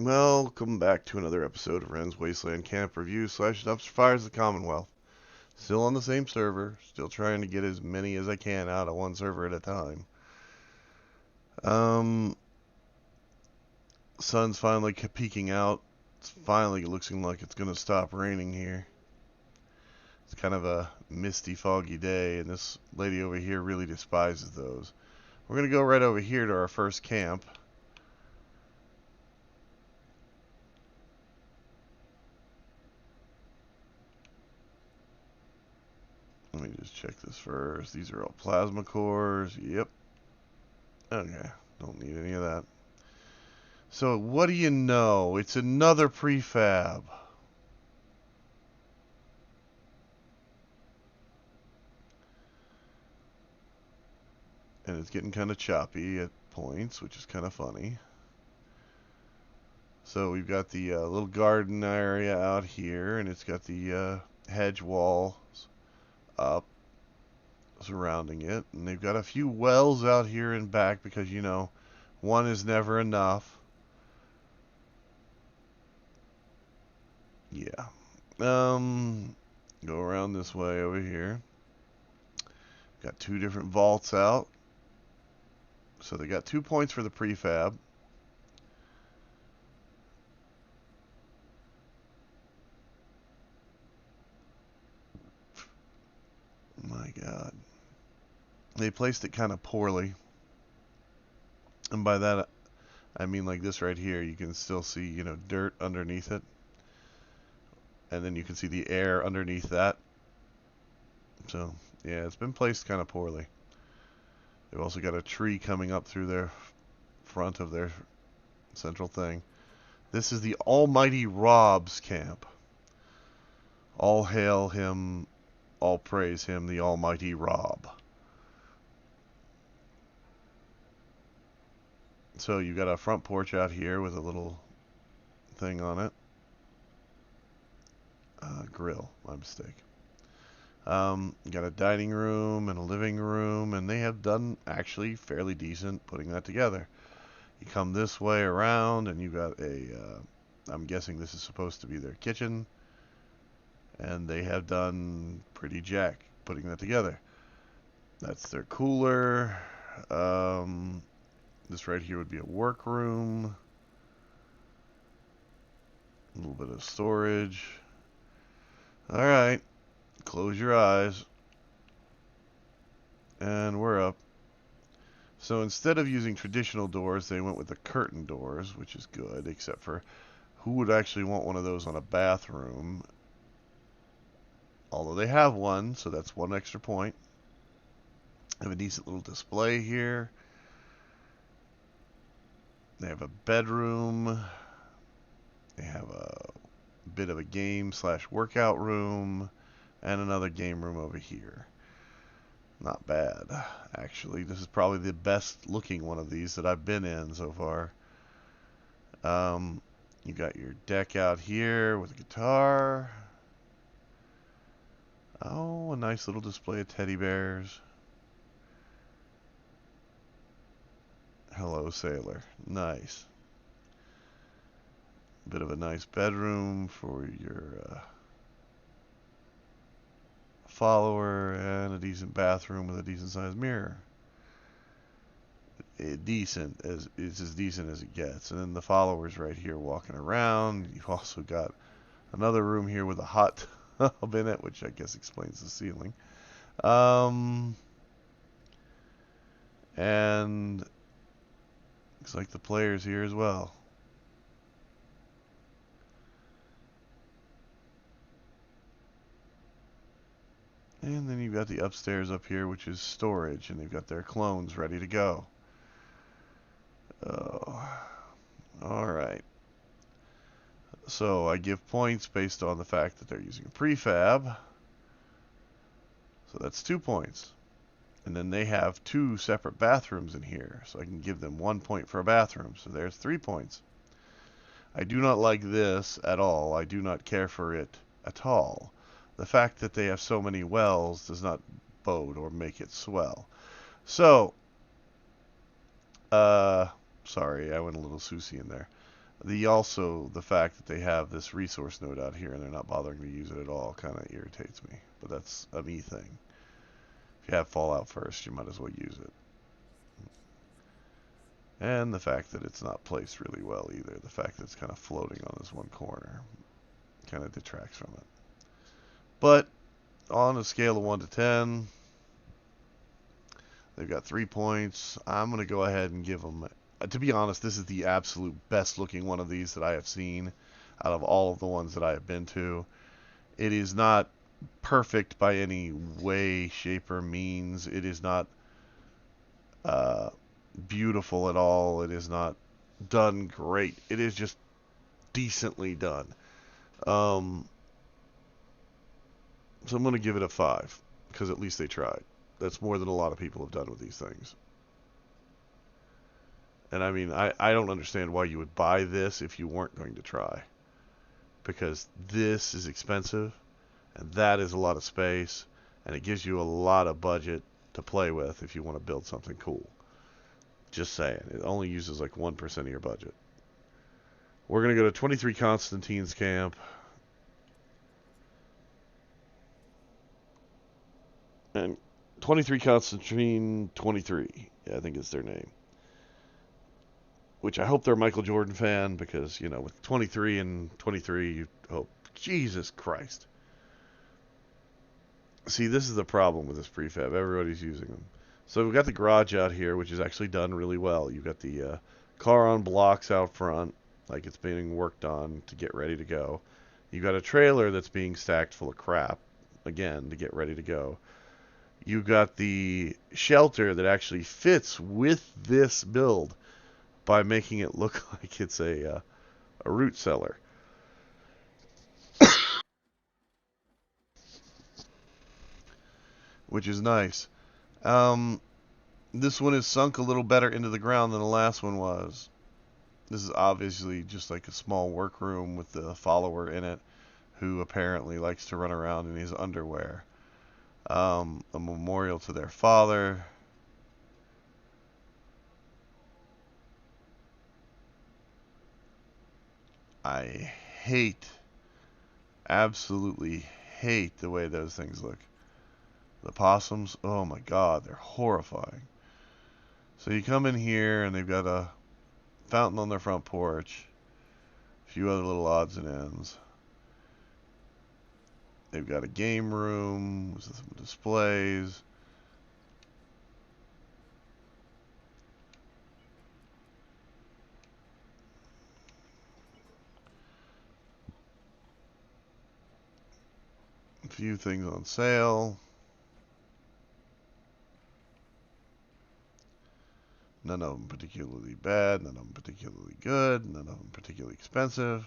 Welcome back to another episode of Wryne's Wasteland Camp Review / Dumpster Fires of the Commonwealth. Still on the same server, still trying to get as many as I can out of one server at a time. Sun's finally peeking out. It's finally looking like it's going to stop raining here. It's kind of a misty, foggy day, and this lady over here really despises those. We're going to go right over here to our first camp. Let me just check this first. These are all plasma cores. Yep. Okay. Don't need any of that. So, what do you know? It's another prefab. And it's getting kind of choppy at points, which is kind of funny. So, we've got the little garden area out here, and it's got the hedge walls up surrounding it. And they've got a few wells out here in back because, you know, one is never enough. Yeah. Go around this way over here. Got two different vaults out. So they got 2 points for the prefab. My God. They placed it kind of poorly. And by that, I mean like this right here. You can still see, you know, dirt underneath it. And then you can see the air underneath that. So, yeah, it's been placed kind of poorly. They've also got a tree coming up through their front of their central thing. This is the almighty Rob's camp. All hail him, all praise him, the almighty Rob. So you've got a front porch out here with a little thing on it. Grill, my mistake. You got a dining room and a living room, and they have done actually fairly decent putting that together. You come this way around, and you got a, I'm guessing this is supposed to be their kitchen, and they have done pretty jack putting that together. That's their cooler. This right here would be a workroom. A little bit of storage. Alright. Close your eyes. And we're up. So instead of using traditional doors, they went with the curtain doors, which is good, except for who would actually want one of those on a bathroom? Although they have one, so that's one extra point. They have a decent little display here. They have a bedroom. They have a bit of a game / workout room. And another game room over here. Not bad, actually. This is probably the best looking one of these that I've been in so far. You got your deck out here with a guitar. Oh, a nice little display of teddy bears. Hello, sailor. Nice. Bit of a nice bedroom for your follower, and a decent bathroom with a decent sized mirror. Decent as it's as decent as it gets. And then the followers right here walking around. You've also got another room here with a hot tub in it, which I guess explains the ceiling. And looks like the players here as well. And then you've got the upstairs up here, which is storage, and they've got their clones ready to go. Oh, alright. So I give points based on the fact that they're using a prefab. So that's 2 points. And then they have 2 separate bathrooms in here, so I can give them 1 point for a bathroom. So there's 3 points. I do not like this at all. I do not care for it at all. The fact that they have so many wells does not bode or make it swell. So, sorry, I went a little Susie in there. the fact that they have this resource node out here and they're not bothering to use it at all kind of irritates me. But that's a me thing. If you have Fallout first, you might as well use it. And the fact that it's not placed really well either. The fact that it's kind of floating on this one corner kind of detracts from it. But on a scale of 1 to 10, they've got 3 points. I'm going to go ahead and give them, to be honest, this is the absolute best looking one of these that I have seen out of all of the ones that I have been to. It is not perfect by any way, shape, or means. It is not beautiful at all. It is not done great. It is just decently done. So I'm going to give it a 5 because at least they tried. That's more than a lot of people have done with these things. And I mean, I don't understand why you would buy this if you weren't going to try. Because this is expensive, and that is a lot of space, and it gives you a lot of budget to play with if you want to build something cool. Just saying. It only uses like 1% of your budget. We're going to go to 23 Constantine's camp. And 23 Constantine 23. Yeah, I think it's their name. Which I hope they're a Michael Jordan fan because, you know, with 23 and 23, you hope. Jesus Christ. See, this is the problem with this prefab. Everybody's using them. So we've got the garage out here, which is actually done really well. You've got the car on blocks out front, like it's being worked on to get ready to go. You've got a trailer that's being stacked full of crap, again, to get ready to go. You've got the shelter that actually fits with this build by making it look like it's a root cellar. Which is nice. This one is sunk a little better into the ground than the last one was. This is obviously just like a small workroom with the follower in it who apparently likes to run around in his underwear. A memorial to their father. I absolutely hate the way those things look. The possums, oh my god, they're horrifying. So you come in here and they've got a fountain on their front porch. A few other little odds and ends. They've got a game room with some displays. A few things on sale. None of them particularly bad, none of them particularly good, none of them particularly expensive.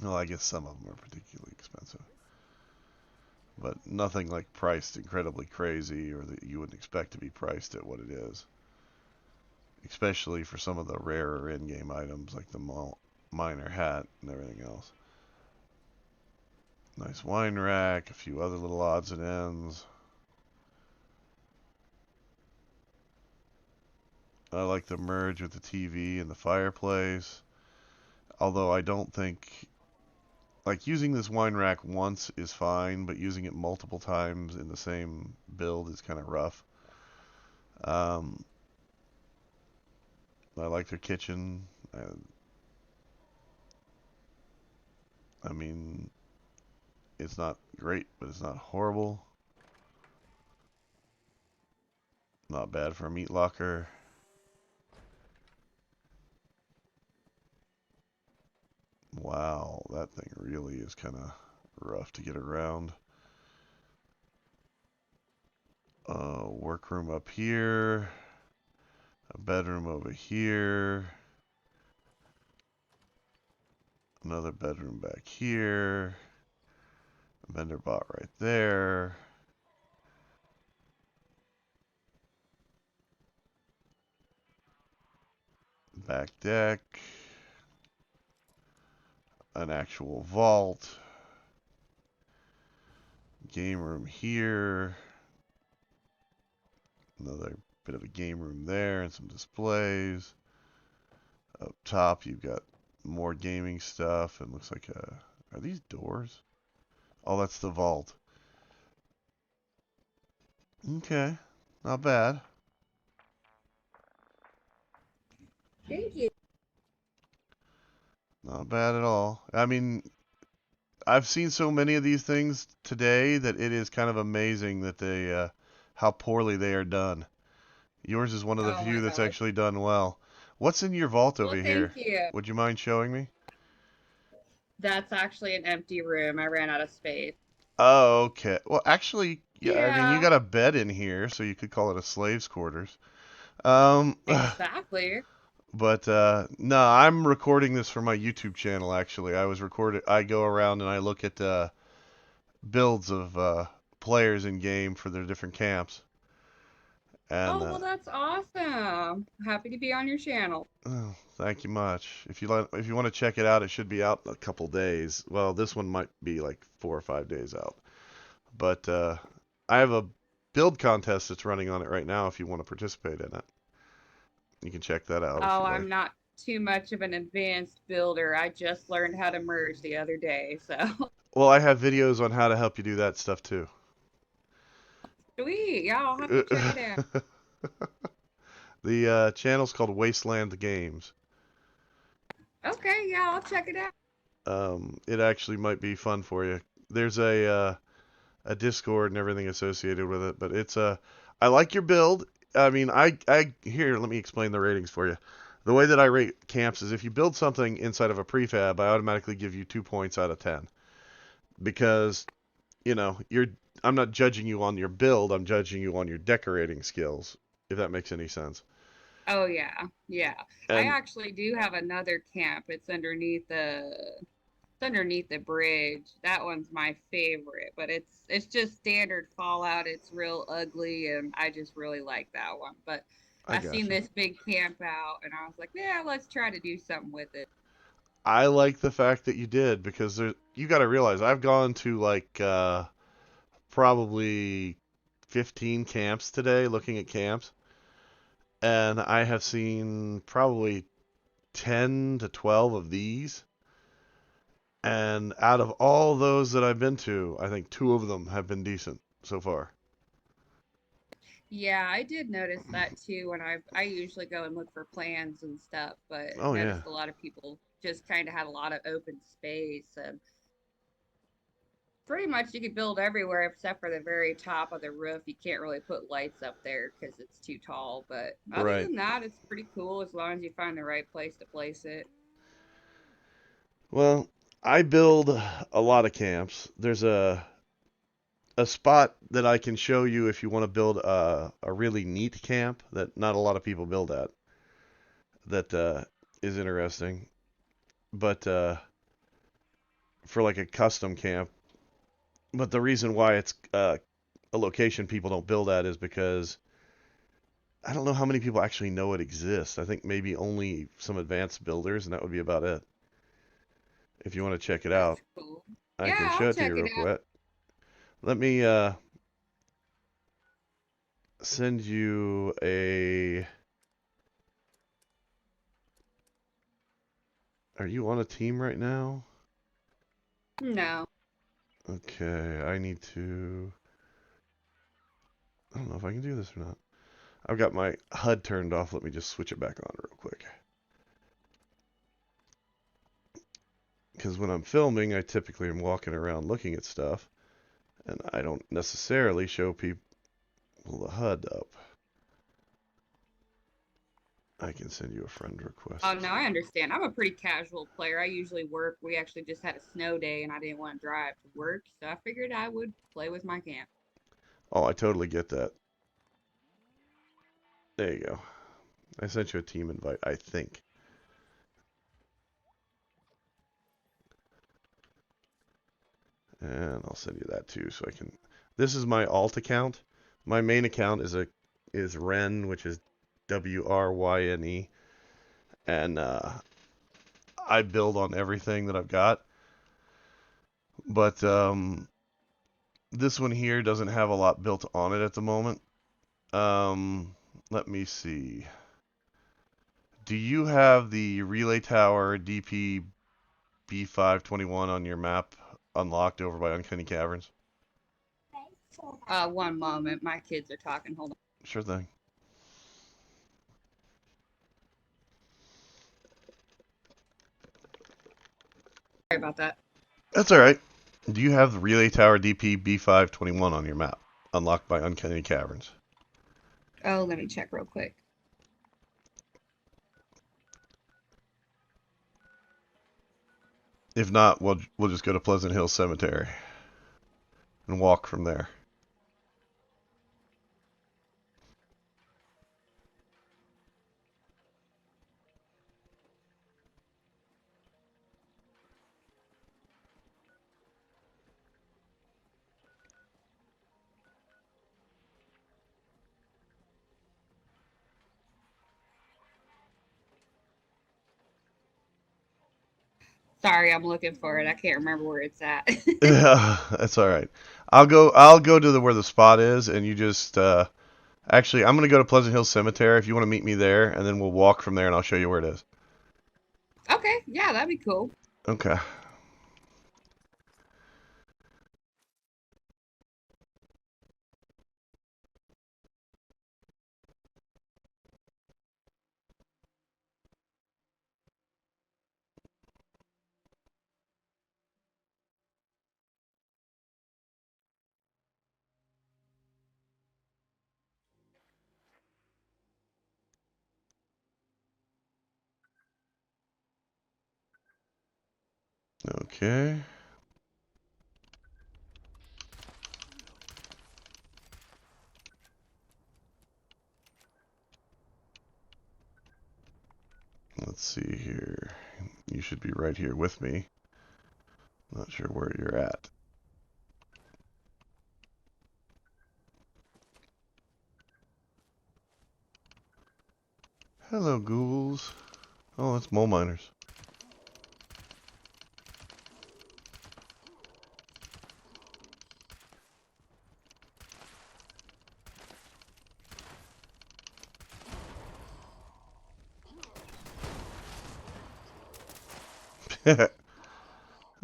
Well, I guess some of them are particularly expensive. But nothing like priced incredibly crazy or that you wouldn't expect to be priced at what it is. Especially for some of the rarer in-game items like the miner hat and everything else. Nice wine rack, a few other little odds and ends. I like the merge with the TV and the fireplace. Although I don't think, like, using this wine rack once is fine, but using it multiple times in the same build is kind of rough. I like their kitchen. I mean, it's not great, but it's not horrible. Not bad for a meat locker. Wow, that thing really is kind of rough to get around. Workroom up here. A bedroom over here. Another bedroom back here. A vendor bot right there. Back deck. An actual vault. Game room here. Another bit of a game room there and some displays. Up top, you've got more gaming stuff, and looks like are these doors? Oh, that's the vault. Okay, not bad. Thank you. Not bad at all. I mean, I've seen so many of these things today that it is kind of amazing that how poorly they are done. Yours is one of the Oh my few that's gosh. actually done well. What's in your vault over Well, here? thank you. Would you mind showing me? That's actually an empty room. I ran out of space. Oh, okay. Well, actually, yeah, I mean, you Yeah, got a bed in here, so you could call it a slave's quarters. Um, exactly. but no, I'm recording this for my YouTube channel. Actually, I go around and I look at builds of players in game for their different camps, and Oh, well, that's awesome. Happy to be on your channel. oh, thank you much. If you want to check it out, it should be out in a couple days. Well, this one might be like 4 or 5 days out. But I have a build contest that's running on it right now. If you want to participate in it, you can check that out if Oh, you I'm like. not too much of an advanced builder. I just learned how to merge the other day. So Well, I have videos on how to help you do that stuff too. sweet. Yeah, I'll have to check it out. The channel's called Wasteland Games. Okay, yeah, I'll check it out. It actually might be fun for you. There's a Discord and everything associated with it, but I like your build. I mean, I here. Let me explain the ratings for you. The way that I rate camps is if you build something inside of a prefab, I automatically give you 2 points out of 10 because you're. I'm not judging you on your build. I'm judging you on your decorating skills. If that makes any sense. Oh yeah, yeah. I And actually do have another camp. It's underneath the bridge. That one's my favorite, but it's just standard Fallout. It's real ugly, and I just really like that one. But I I seen gotcha. this big camp out, and I was like, yeah, let's try to do something with it. I like the fact that you did because you got to realize I've gone to like probably 15 camps today looking at camps, and I have seen probably 10 to 12 of these. And out of all those that I've been to, I think two of them have been decent so far. Yeah, I did notice that too when I usually go and look for plans and stuff, but Oh yeah. noticed a lot of people just kind of had a lot of open space and pretty much you could build everywhere except for the very top of the roof. You can't really put lights up there because it's too tall. But other Right. than that, it's pretty cool as long as you find the right place to place it. Well, I build a lot of camps. There's a spot that I can show you if you want to build a really neat camp that not a lot of people build at. That is interesting. But for like a custom camp. But the reason why it's a location people don't build at is because I don't know how many people actually know it exists. I think maybe only some advanced builders, and that would be about it. If you want to check it out, That's cool. I can Yeah, I'll show it to you check it real out. quick. Let me send you a. Are you on a team right now? No. Okay, I need to. I don't know if I can do this or not. I've got my HUD turned off. Let me just switch it back on real quick. Because when I'm filming, I typically am walking around looking at stuff, and I don't necessarily show people the HUD up. I can send you a friend Oh, request. no, I understand. I'm a pretty casual player. I usually work. We actually just had a snow day and I didn't want to drive to work, so I figured I would play with my camp. Oh, I totally get that. There you go. I sent you a team invite, I think. And I'll send you that too so I can. This is my alt account. My main account is Wryne, which is Wryne, and I build on everything that I've got. But this one here doesn't have a lot built on it at the moment. Let me see. Do you have the relay tower DP B521 on your map unlocked over by Uncanny Caverns? One moment. My kids are talking. Hold on. Sure thing. Sorry about that. That's alright. Do you have the relay tower DP B521 on your map unlocked by Uncanny Caverns? Oh, let me check real quick. If not, we'll just go to Pleasant Hill Cemetery and walk from there. Sorry, I'm looking for it. I can't remember where it's at. Yeah, that's all right. I'll go to where the spot is, and you just actually I'm gonna go to Pleasant Hill Cemetery if you want to meet me there, and then we'll walk from there, and I'll show you where it is. Okay, yeah, that'd be cool. Okay. Okay. Let's see here. You should be right here with me. Not sure where you're at. Hello, ghouls. Oh, it's mole miners.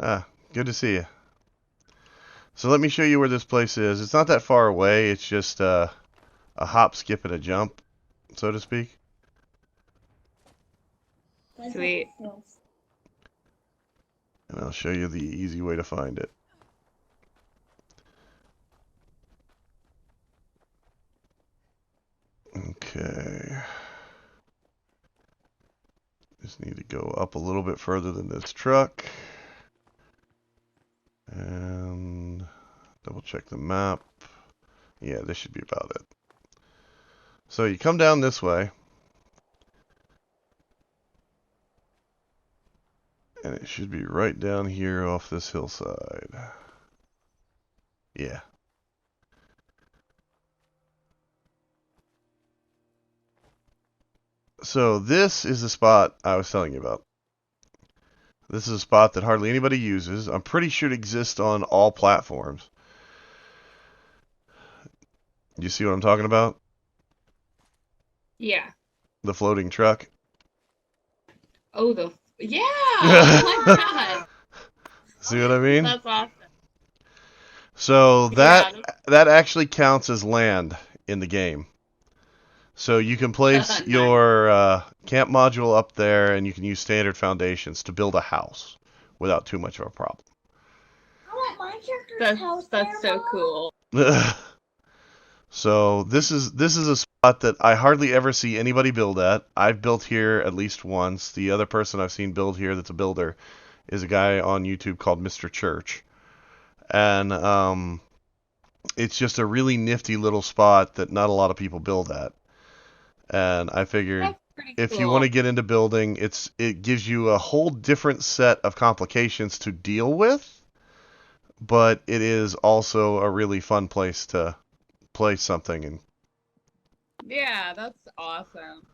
Ah, good to see you. So let me show you where this place is. It's not that far away. It's just a hop, skip, and a jump, so to speak. Sweet. And I'll show you the easy way to find it. Okay. Just need to go up a little bit further than this truck. And double check the map. Yeah, this should be about it. So you come down this way. And it should be right down here off this hillside. Yeah. So this is the spot I was telling you about. This is a spot that hardly anybody uses. I'm pretty sure it exists on all platforms. You see what I'm talking about? Yeah. The floating truck. Oh, yeah. Oh my God. See what I mean? That's awesome. So Yeah. that actually counts as land in the game. So you can place Nice. your camp module up there, and you can use standard foundations to build a house without too much of a problem. I want my character's house That's there, so cool. So this is a spot that I hardly ever see anybody build at. I've built here at least once. The other person I've seen build here that's a builder is a guy on YouTube called Mr. Church. And it's just a really nifty little spot that not a lot of people build at. And I figured That's pretty if cool. you want to get into building, it gives you a whole different set of complications to deal with, but it is also a really fun place to play something. And Yeah, that's awesome.